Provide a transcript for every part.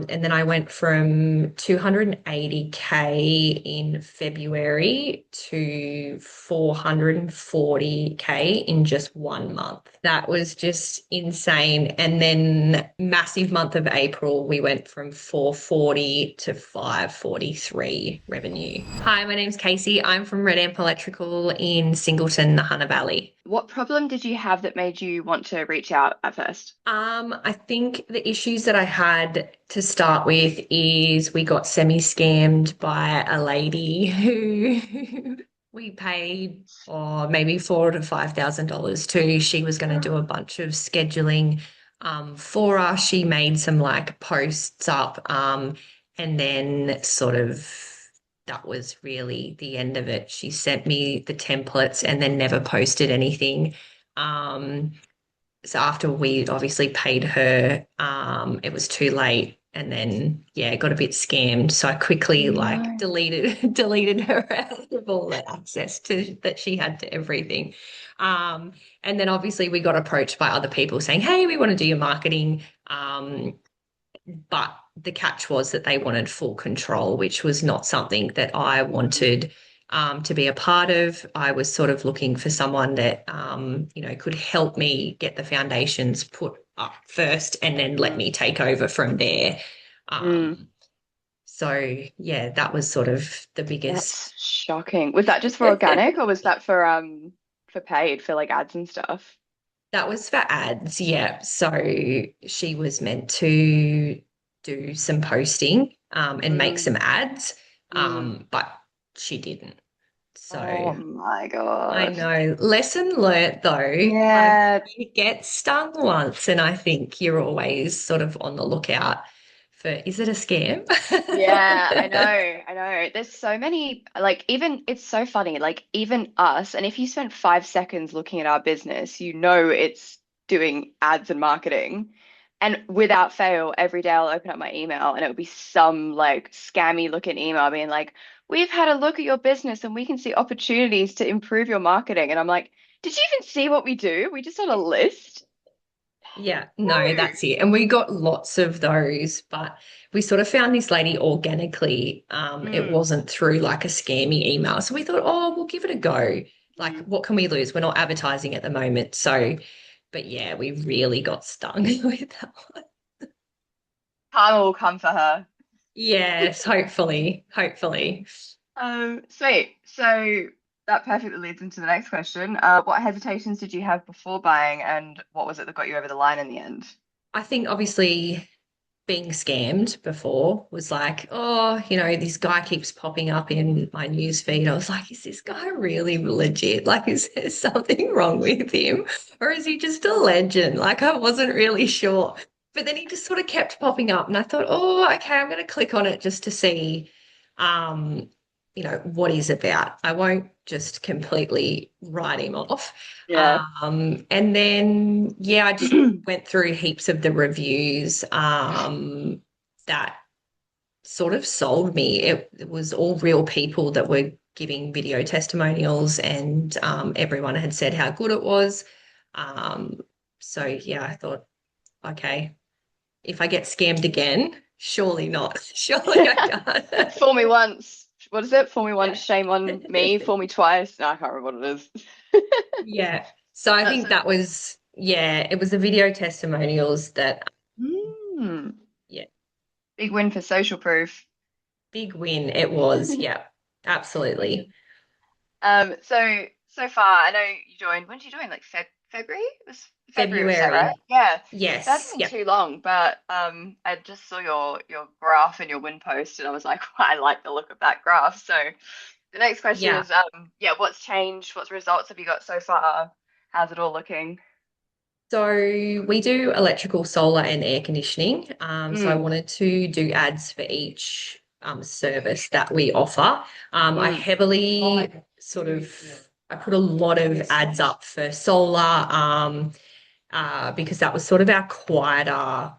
And then I went from 280K in February to 440K in just 1 month. That was just insane. And then massive month of April, we went from 440 to 543 revenue. Hi, my name's Casey. I'm from Red Amp Electrical in Singleton, the Hunter Valley. What problem did you have that made you want to reach out at first? I think the issues that I had to start with is we got semi-scammed by a lady who we paid or maybe $4,000 to $5,000 to. She was going to do a bunch of scheduling for us. She made some like posts up and then sort of that was really the end of it. She sent me the templates and then never posted anything. Um, so after we obviously paid her, it was too late. And then yeah, got a bit scammed. So I quickly like No. deleted her out of all the access to that she had to everything. Um, and then obviously we got approached by other people saying, "Hey, we want to do your marketing." But the catch was that they wanted full control, which was not something that I wanted to be a part of. I was sort of looking for someone that, could help me get the foundations put up first and then let me take over from there. Mm, Um, so, yeah, that was sort of the biggest. that's shocking. Was that just for organic or was that for paid for like ads and stuff? That was for ads, yeah. So she was meant to do some posting and make Mm, some ads, mm. but she didn't. Oh So my I God. know. Lesson learnt though. Like Yeah, you get stung once, and I think you're always sort of on the lookout for is it a scam? yeah, I know. There's so many, like, even it's so funny, like, even us, and if you spent 5 seconds looking at our business, you know it's doing ads and marketing. And without fail, every day I'll open up my email and it will be some like scammy looking email being like, we've had a look at your business and we can see opportunities to improve your marketing. And I'm like, did you even see what we do? We just on a list? Yeah, no, No. that's it. And we got lots of those, but we sort of found this lady organically. It Mm, wasn't through like a scammy email. So we thought, oh, we'll give it a go. Like, mm. what can we lose? We're not advertising at the moment. So, but yeah, we really got stung with that one. Karma will come for her. Yes, hopefully, hopefully. Sweet. So that perfectly leads into the next question. What hesitations did you have before buying, and what was it that got you over the line in the end? I think obviously being scammed before was like, oh, this guy keeps popping up in my news feed. I was like, is this guy really legit? Like, is there something wrong with him? Or is he just a legend? Like, I wasn't really sure. But then he just sort of kept popping up, and I thought, oh, okay, I'm going to click on it just to see, um, what he's about. I won't just completely write him off. Yeah. And then, yeah, I just went through heaps of the reviews that sort of sold me. It was all real people that were giving video testimonials, and everyone had said how good it was. Um, so, yeah, I thought, okay, if I get scammed again, surely not. Surely I can't. Fool me once. What is it? Fool me once, shame on me. Fool me twice. No, I can't remember what it is. Yeah. So I That's think so that was, yeah, it was the video testimonials that, mm, yeah, big win for social proof. big win it was. Yeah, absolutely. So far, I know you joined. When did you join? Like February? It was February, was that right? February. Yeah. So it hasn't Yes. been Yep. too long, but I just saw your graph and your win post, and I was like, I like the look of that graph. So the next question Yeah. is, yeah, what's changed? What results have you got so far? How's it all looking? So we do electrical, solar, and air conditioning. So I Mm, wanted to do ads for each service that we offer. I mm, heavily sort of I put a lot of ads up for solar because that was sort of our quieter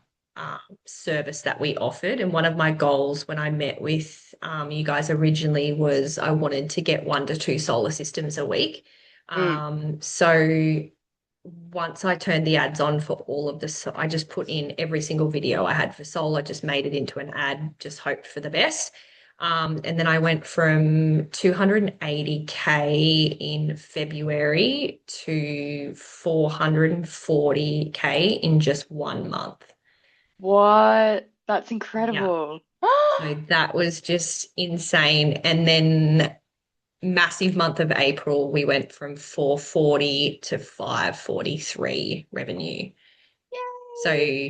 service that we offered. And one of my goals when I met with you guys originally was I wanted to get 1 to 2 solar systems a week. mm, So once I turned the ads on for all of this, I just put in every single video I had for Soul. I just made it into an ad, just hoped for the best. And then I went from 280K in February to 440K in just 1 month. What? That's Yeah. incredible. So that was just insane. And then massive month of April, we went from 440 to 543 revenue. So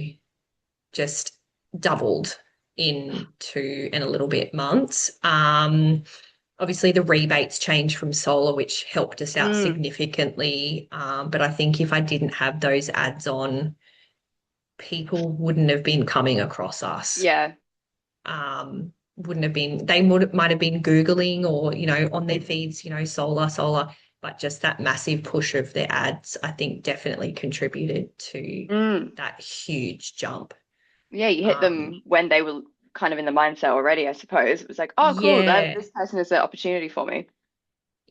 just doubled in 2 and a little bit months. Obviously, the rebates changed from solar, which helped us out Mm, significantly. But I think if I didn't have those ads on, people wouldn't have been coming across us. yeah. Wouldn't have been, they might have been Googling or, on their feeds, solar, solar, but just that massive push of the ads, I think definitely contributed to Mm. that huge jump. Yeah, you hit Um, them when they were kind of in the mindset already, I suppose. It was like, oh, cool, that yeah, this person is an opportunity for me.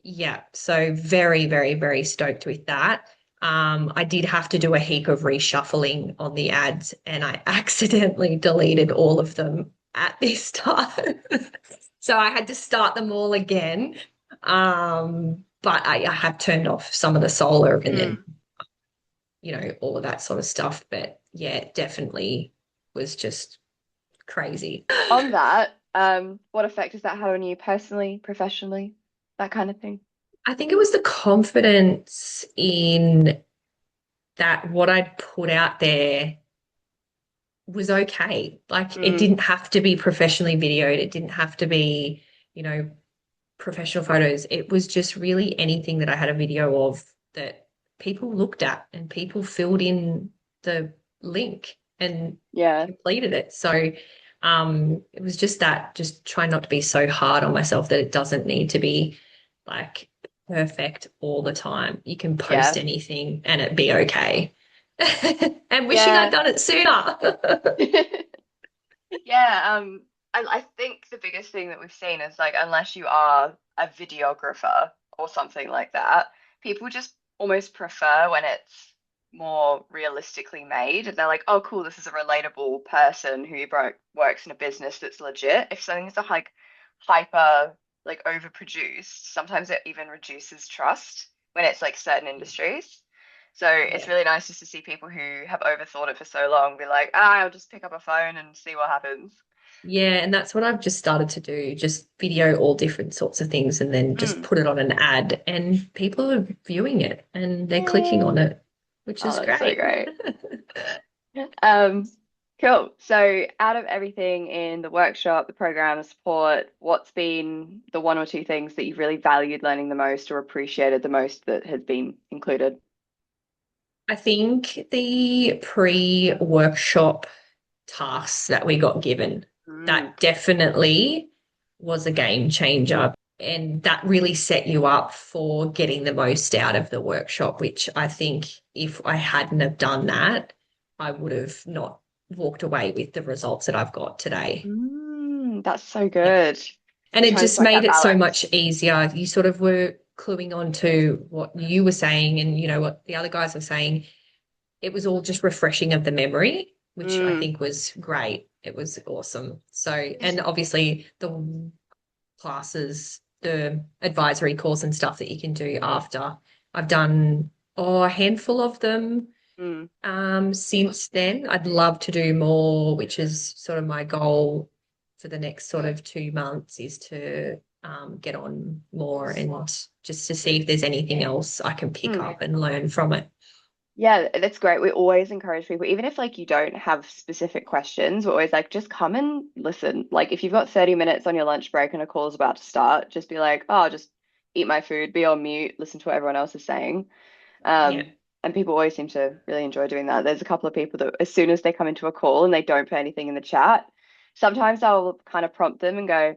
yeah. So very, very, very stoked with that. I did have to do a heap of reshuffling on the ads and I accidentally deleted all of them at this time. So I had to start them all again. But I have turned off some of the solar and Mm. then, all of that sort of stuff. But yeah, it definitely was just crazy. On that, what effect does that have on you personally, professionally, that kind of thing? I think it was the confidence in that what I'd put out there was okay. Like it Mm. didn't have to be professionally videoed. It didn't have to be, you know, professional photos. It was just really anything that I had a video of that people looked at and people filled in the link and Yeah. completed it. So it was just that, just try not to be so hard on myself that it doesn't need to be like perfect all the time. You can post Yeah. anything and it be okay. And wishing I'd Yeah. done it sooner. Yeah, I think the biggest thing that we've seen is like unless you are a videographer or something like that, people just almost prefer when it's more realistically made. And they're like, oh, cool, this is a relatable person who works in a business that's legit. If something's like hyper, like overproduced, sometimes it even reduces trust when it's like certain industries. So it's Yeah. really nice just to see people who have overthought it for so long be like, ah, I'll just pick up a phone and see what happens. Yeah, and that's what I've just started to do, just video all different sorts of things and then just Mm. put it on an ad and people are viewing it and they're clicking on Yay. it, which Oh, is that's so great. great. Um, cool. So out of everything in the workshop, the program, the support, what's been the one or two things that you've really valued learning the most or appreciated the most that has been included? I think the pre-workshop tasks that we got given, Mm. that definitely was a game changer. And that really set you up for getting the most out of the workshop, which I think if I hadn't have done that, I would have not walked away with the results that I've got today. That's so Yeah. good. And it Trying to just strike made that it so balance. much easier. You sort of were cluing on to what you were saying and what the other guys were saying. It was all just refreshing of the memory, which I Mm. think was great. It was awesome. So, Just- and obviously the classes, the advisory course and stuff that you can do after. I've done a handful of them Mm. since then. I'd love to do more, which is sort of my goal for the next sort of 2 months is to get on more and just to see if there's anything else I can pick Mm. up and learn from it. Yeah, that's great. We always encourage people, even if like you don't have specific questions, we're always like, just come and listen. Like if you've got 30 minutes on your lunch break and a call is about to start, just be like, oh, just eat my food, be on mute, listen to what everyone else is saying. Yeah. And people always seem to really enjoy doing that. There's a couple of people that as soon as they come into a call and they don't put anything in the chat, sometimes I'll kind of prompt them and go,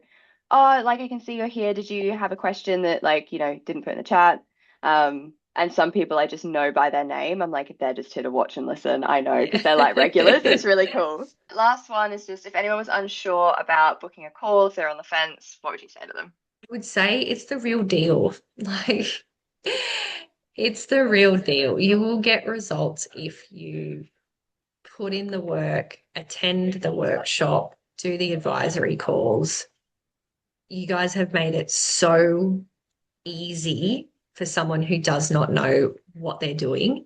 oh, like I can see you're here. Did you have a question that like, didn't put in the chat? And some people I just know by their name. I'm like, they're just here to watch and listen. I know because they're like regulars. It's Yeah. really cool. Last one is just if anyone was unsure about booking a call, if they're on the fence, what would you say to them? Would say it's the real deal. Like It's the real deal. You will get results if you put in the work, attend the workshop, do the advisory calls. You guys have made it so easy for someone who does not know what they're doing.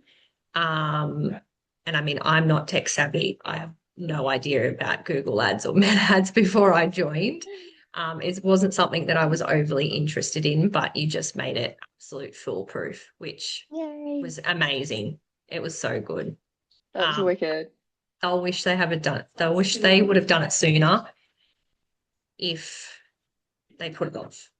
And I mean, I'm not tech savvy. I have no idea about Google Ads or Meta Ads before I joined. It wasn't something that I was overly interested in, but you just made it absolute foolproof, which Yay. was amazing. It was so good. That's Um, wicked. I wish they haven't done. I wish they would have done it sooner if they put it off.